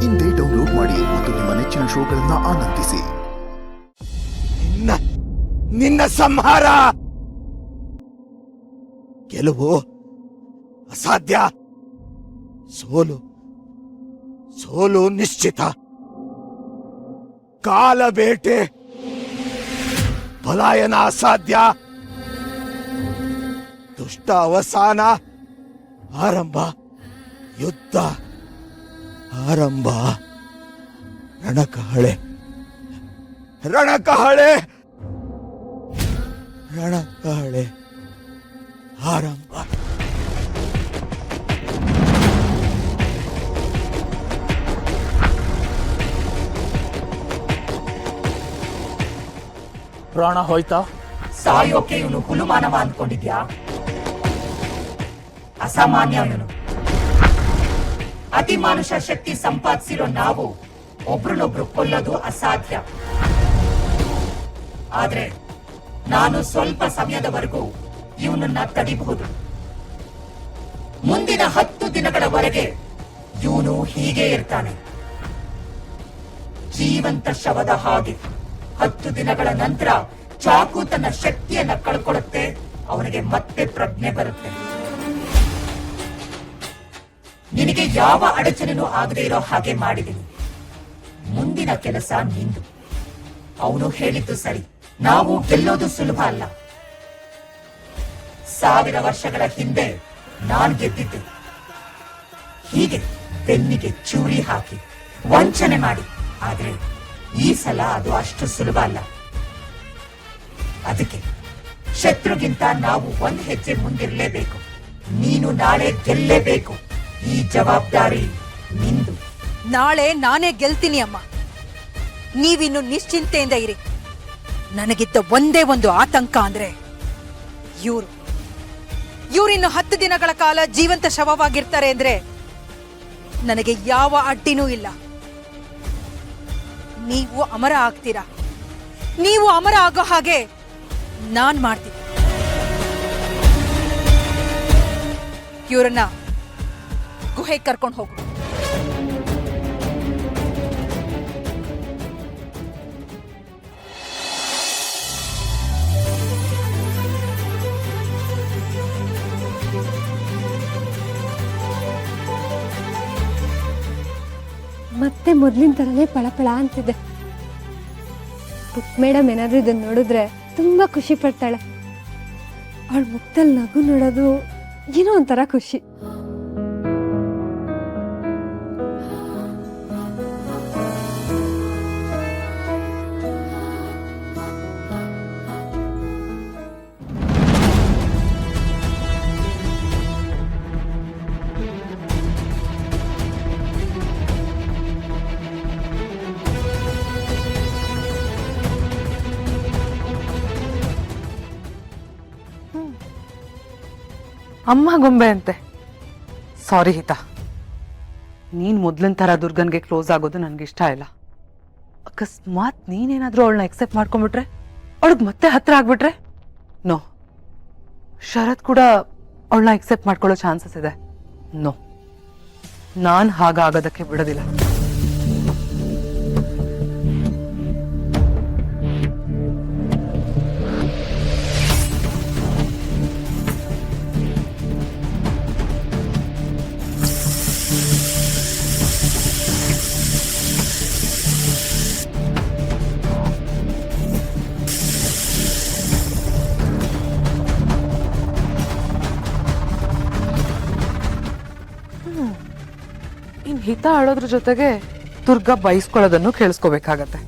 ಇಂದೇ ಡೌನ್ಲೋಡ್ ಮಾಡಿ ಮತ್ತು ನಿಮ್ಮ ನೆಚ್ಚಿನ ಶೋಗಳನ್ನ ಆನಂದಿಸಿ. ನಿನ್ನ ಸಂಹಾರ ಗೆಲುವು ಅಸಾಧ್ಯ. ಸೋಲು ನಿಶ್ಚಿತ. ಕಾಲಬೇಟೆ, ಪಲಾಯನ ಅಸಾಧ್ಯ. ದುಷ್ಟ ಅವಸಾನ, ಆರಂಭ ಯುದ್ಧ, ಆರಂಭ ರಣಕಹಳೆ, ರಣಕಹಳೆ, ರಣಕಹಳೆ, ಆರಂಭ. ಪ್ರಾಣ ಹೋಯ್ತಾ? ಸಾಯೋಕೆ ಇವನು ಹುಲುಮಾನವ ಅಂದ್ಕೊಂಡಿದ್ಯಾ? ಅಸಾಮಾನ್ಯ ಇವನು. ಅತಿ ಮಾನುಷ ಶಕ್ತಿ ಸಂಪಾದಿಸಿರೋ ನಾವು ಒಬ್ರನ್ನೊಬ್ರು ಕೊಲ್ಲೋದು ಅಸಾಧ್ಯ. ಆದ್ರೆ ನಾನು ಸ್ವಲ್ಪ ಸಮಯದವರೆಗೂ ಇವನನ್ನ ತಡಿಬಹುದು. ಮುಂದಿನ 10 ದಿನಗಳವರೆಗೆ ಇವನು ಹೀಗೆ ಇರ್ತಾನೆ, ಜೀವಂತ ಶವದ ಹಾಗೆ. 10 ದಿನಗಳ ನಂತರ ಚಾಕು ತನ್ನ ಶಕ್ತಿಯನ್ನ ಕಳ್ಕೊಳ್ಳುತ್ತೆ, ಅವನಿಗೆ ಮತ್ತೆ ಪ್ರಜ್ಞೆ ಬರುತ್ತೆ. ನಿನಗೆ ಯಾವ ಅಡಚಣೆನೂ ಆಗದೆ ಇರೋ ಹಾಗೆ ಮಾಡಿದ್ದೀನಿ. ಮುಂದಿನ ಕೆಲಸ ನಿಂದು. ಅವನು ಹೇಳಿದ್ದು ಸರಿ, ನಾವು ಗೆಲ್ಲೋದು ಸುಲಭ ಅಲ್ಲ. 1000 ವರ್ಷಗಳ ಹಿಂದೆ ನಾನ್ ಗೆದ್ದಿದ್ದೆ, ಹೀಗೆ ಬೆನ್ನಿಗೆ ಚೂರಿ ಹಾಕಿ ವಂಚನೆ ಮಾಡಿ. ಆದ್ರೆ ಈ ಸಲ ಅದು ಅಷ್ಟು ಸುಲಭ ಅಲ್ಲ. ಅದಕ್ಕೆ ಶತ್ರುಗಿಂತ ನಾವು 1 ಹೆಜ್ಜೆ ಮುಂದಿರಲೇಬೇಕು. ನೀನು ನಾಳೆ ಗೆಲ್ಲೇಬೇಕು. ಈ ಜವಾಬ್ದಾರಿ ನಿಂದು. ನಾಳೆ ನಾನೇ ಗೆಲ್ತೀನಿ ಅಮ್ಮ, ನೀವಿನ್ನು ನಿಶ್ಚಿಂತೆಯಿಂದ ಇರಿ. ನನಗಿದ್ದ ಒಂದೇ ಒಂದು ಆತಂಕ ಅಂದ್ರೆ ಇವ್ರಿನ್ನು 10 ದಿನಗಳ ಕಾಲ ಜೀವಂತ ಶವವಾಗಿರ್ತಾರೆ ಅಂದ್ರೆ ನನಗೆ ಯಾವ ಅಡ್ಡಿನೂ ಇಲ್ಲ. ನೀವು ಅಮರ ಆಗ್ತೀರಾ. ನೀವು ಅಮರ ಆಗೋ ಹಾಗೆ ನಾನ್ ಮಾಡ್ತೀನಿ. ಇವ್ರನ್ನ ಗುಹೆಗೆ ಕರ್ಕೊಂಡು ಹೋಗು. ಮತ್ತೆ ಮೊದಲಿನ ಥರನೇ ಪಳಪಳ ಅಂತಿದೆ. ಬುಕ್ ಮೇಡಮ್ ಏನಾದರೂ ಇದನ್ನು ನೋಡಿದ್ರೆ ತುಂಬ ಖುಷಿ ಪಡ್ತಾಳೆ. ಅವಳ ಮುಖದಲ್ಲಿ ನಗು ನೋಡೋದು ಏನೋ ಒಂಥರ ಖುಷಿ. ಅಮ್ಮ ಗೊಂಬೆ ಅಂತೆ. ಸಾರಿ ಹಿತಾ, ನೀನ್ ಮೊದ್ಲಿನ ತರ ದುರ್ಗನ್ಗೆ ಕ್ಲೋಸ್ ಆಗೋದು ನನ್ಗೆ ಇಷ್ಟ ಇಲ್ಲ. ಅಕಸ್ಮಾತ್ ನೀನೇನಾದ್ರೂ ಅವಳನ್ನ ಎಕ್ಸೆಪ್ಟ್ ಮಾಡ್ಕೊಂಡ್ಬಿಟ್ರೆ, ಅವಳಿಗೆ ಮತ್ತೆ ಹತ್ರ ಆಗ್ಬಿಟ್ರೆ, ನೋ. ಶರತ್ ಕೂಡ ಅವಳನ್ನ ಎಕ್ಸೆಪ್ಟ್ ಮಾಡ್ಕೊಳ್ಳೋ ಚಾನ್ಸಸ್ ಇದೆ. ನೋ, ನಾನ್ ಹಾಗಾಗೋದಕ್ಕೆ ಬಿಡೋದಿಲ್ಲ. ಹಿತ ಆಡೋದ್ರ ಜೊತೆಗೆ ದುರ್ಗಾ ಬಯಸ್ಕೊಳ್ಳೋದನ್ನು ಕೇಳಿಸ್ಕೋಬೇಕಾಗತ್ತೆ.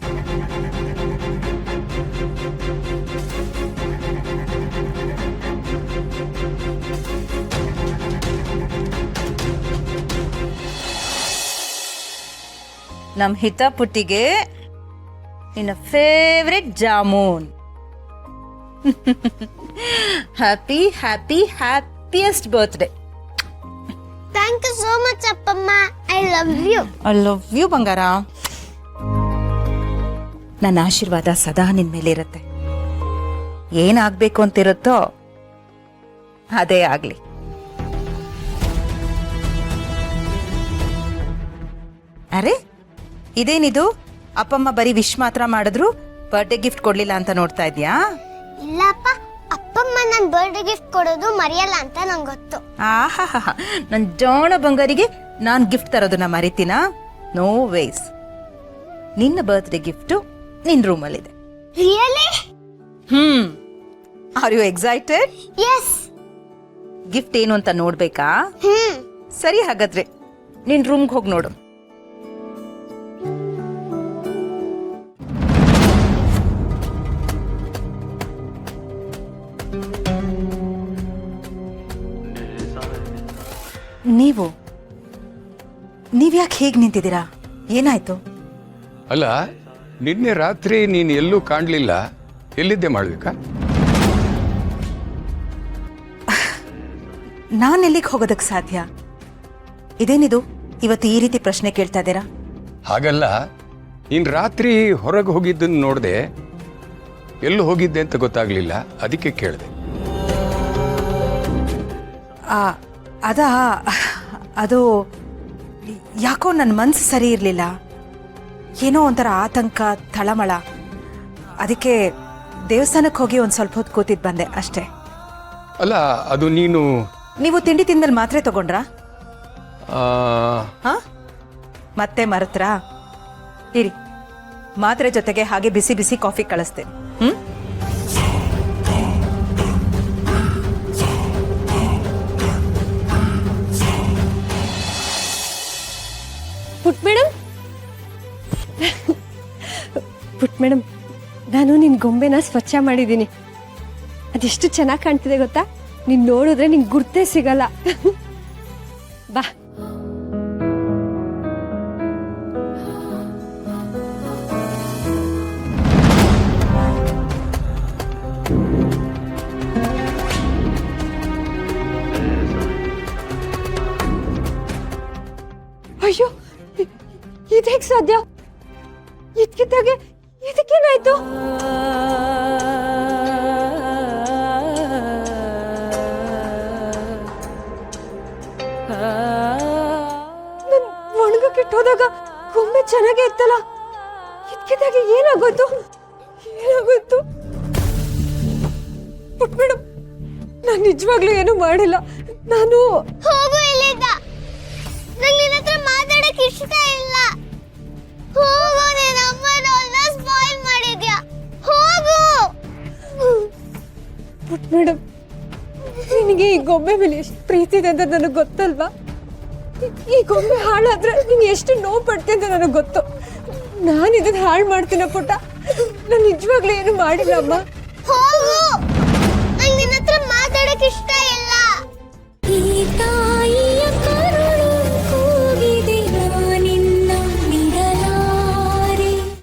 ನಮ್ ಹಿತ ಪುಟ್ಟಿಗೆ ನಿನ್ನ favourite jamun. Happy happy happiest birthday. Thank you so much, Appamma. I love you. I love you, ಬಂಗಾರ. ನನ್ನ ಆಶೀರ್ವಾದ ಸದಾ ನಿನ್ ಮೇಲೆ ಇರುತ್ತೆ. ಏನಾಗ್ಬೇಕು ಅಂತಿರುತ್ತೋ ಅದೇ ಆಗ್ಲಿ. ಅರೆ ಇದೇನಿದು ಅಪ್ಪಮ್ಮ ಬರೀ ವಿಶ್ ಮಾತ್ರ ಮಾಡಿದ್ರು ಬರ್ಡೇ ಗಿಫ್ಟ್ ಕೊಡ್ಲಿಲ್ಲ ಅಂತ ನೋಡ್ತಾ ಇದ್ಯಾ? ಇಲ್ಲಪ್ಪ, ಅಪ್ಪಮ್ಮ ನನ್ ಬರ್ಡೇ ಗಿಫ್ಟ್ ಕೊಡೋದು ಮರೆಯಲ್ಲ ಅಂತ ನಂಗೆ ಗೊತ್ತು. ಆಹಾ ನನ್ ಜಾಣ ಬಂಗಾರಿಗೆ ನಾನ್ ಗಿಫ್ಟ್ ತರೋದನ್ನ ಮರಿತೀನಾ? No ways. ನಿನ್ನ ಬರ್ತ್ಡೇ ಗಿಫ್ಟು ನಿನ್ ರೂಮಲ್ಲಿದೆ. Really? Are you excited? Yes. Gift ಏನು ಅಂತ ನೋಡ್ಬೇಕಾ? ಸರಿ, ಹಾಗಾದ್ರೆ ನಿನ್ ರೂಮ್ಗೆ ಹೋಗಿ ನೋಡು. ನೀವ್ಯಾಕೆ ಹೇಗ್ ನಿಂತಿದ್ದೀರಾ? ಏನಾಯ್ತು? ಅಲ್ಲ, ನಿನ್ನೆ ರಾತ್ರಿ ನೀನು ಎಲ್ಲೂ ಕಾಣಲಿಲ್ಲ. ಎಲ್ಲಿದ್ದೆ ಮಾಡ್ಬೇಕಾ? ನಾನು ಎಲ್ಲಿಗೆ ಹೋಗೋದಕ್ಕೆ ಸಾಧ್ಯ? ಇದೇನಿದು ಇವತ್ತು ಈ ರೀತಿ ಪ್ರಶ್ನೆ ಕೇಳ್ತಾ ಇದ್ದೀರಾ? ಹಾಗಲ್ಲ, ನೀನು ರಾತ್ರಿ ಹೊರಗೆ ಹೋಗಿದ್ದನ್ನು ನೋಡಿದೆ, ಎಲ್ಲೂ ಹೋಗಿದ್ದೆ ಅಂತ ಗೊತ್ತಾಗ್ಲಿಲ್ಲ, ಅದಕ್ಕೆ ಕೇಳಿದೆ. ಅದು ಯಾಕೋ ನನ್ನ ಮನಸ್ಸು ಸರಿ ಇರಲಿಲ್ಲ. ಏನೋ ಒಂಥರ ಆತಂಕ, ತಳಮಳ. ಅದಕ್ಕೆ ದೇವಸ್ಥಾನಕ್ಕೆ ಹೋಗಿ ಒಂದು ಸ್ವಲ್ಪ ಹೊತ್ತು ಕೂತಿದ್ದು ಬಂದೆ ಅಷ್ಟೇ. ಅಲ್ಲ, ಅದು ನೀವು ತಿಂಡಿ ತಿಂದಲ್ಲಿ ಮಾತ್ರೆ ತಗೊಂಡ್ರಾ? ಆ, ಮತ್ತೆ ಮರೆತ್ರಾ? ಇರಿ, ಮಾತ್ರೆ ಜೊತೆಗೆ ಹಾಗೆ ಬಿಸಿ ಬಿಸಿ ಕಾಫಿ ಕಳಿಸ್ತೇನೆ. ಪುಟ್ ಮೇಡಮ್, ನಾನು ನಿನ್ನ ಗೊಂಬೆನ ಸ್ವಚ್ಛ ಮಾಡಿದ್ದೀನಿ. ಅದೆಷ್ಟು ಚೆನ್ನಾಗಿ ಕಾಣ್ತಿದೆ ಗೊತ್ತಾ? ನೀನು ನೋಡಿದ್ರೆ ನಿಂಗೆ ಗುರ್ತೇ ಸಿಗಲ್ಲ. ಬಾ. ಅಯ್ಯೋ, ಇದೇಗ್ ಸಾಧ್ಯ? ಇದಕ್ಕಿದ್ದಾಗೆ ಇದಕ್ಕೇನಾಯ್ತು? ನನ್ ಒಣಗಕ್ಕಿಟ್ಟೋದಾಗ ಗೊಂಬೆ ಚೆನ್ನಾಗೇ ಇತ್ತಲ್ಲ, ಇದಕ್ಕಿದ್ದಾಗೆ ಏನಾಗೋಯ್ತು? ಪುಟ್ ಮೇಡಮ್, ನಾನು ನಿಜವಾಗ್ಲೂ ಏನು ಮಾಡಿಲ್ಲ. ನಾನು ಹೋಗು ಇಲ್ಲಿಂದ. ನಂಗೆ ನಿನ್ನ ಹತ್ರ ಮಾತಾಡಕ್ ಇಷ್ಟ ಇಲ್ಲ. ಹೋಗು, ನಿನ್ನ ಅಮ್ಮನ ಸ್ಪಾಯಿಲ್ ಮಾಡಿದ್ಯಾ. ಹೋಗು. ಪುಟ್ ಮೇಡಮ್, ನಿನಗೆ ಈ ಗೊಂಬೆ ಮೇಲೆ ಎಷ್ಟು ಪ್ರೀತಿ ಇದೆ ಅಂತ ನನಗೆ ಗೊತ್ತಲ್ವಾ? ಈ ಗೊಂಬೆ ಹಾಳಾದ್ರೆ ನೀನು ಎಷ್ಟು ನೋವು ಪಡ್ತೀನಿ ಅಂತ ನನಗೆ ಗೊತ್ತು. ನಾನು ಇದನ್ನ ಹಾಳು ಮಾಡ್ತೀನ ಪುಟ್ಟ. ನಾನು ನಿಜವಾಗ್ಲೂ ಏನು ಮಾಡಿಲ್ಲ ಅಮ್ಮ.